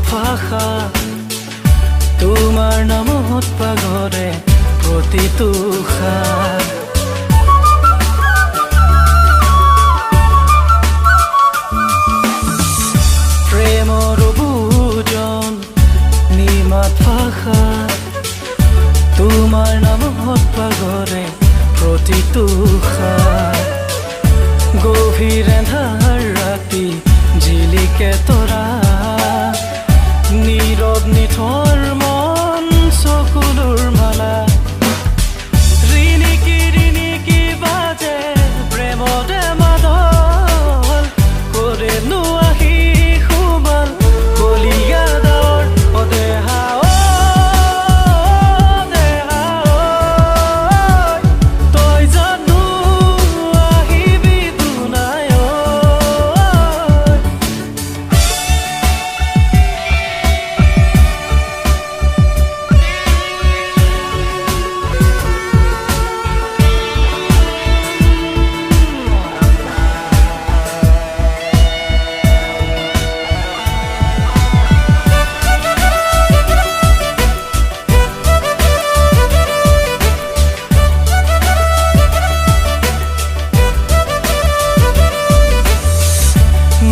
ভাষা তোমাৰ নামত পাগৰে প্ৰতিটো খাৰ প্ৰেমৰ বুজন নিমাত ভাষা তোমাৰ নামত পাগৰে প্ৰতিটো খাৰ গভীৰ এন্ধাৰ ৰাতি জিলিকে তৰা নীৰৱ নিথৰ মন চকুলোৰ মালা ৰিণিকি বাজে প্ৰেমতে মাদল কৰে নোৱাহি সুবাল কলিয়া দাৱৰ অদেহা তই জানো আহিবি দুনায়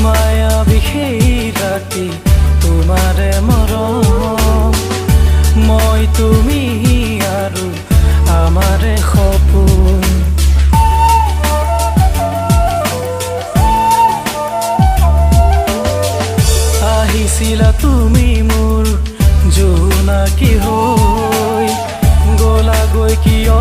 মায়াবী সেই ৰাতি তোমাৰে মৰম মই তুমি আৰু আমাৰে সপোন আহিছিলা তুমি মোৰ জোনাকী হৈ গলাগৈ কিয়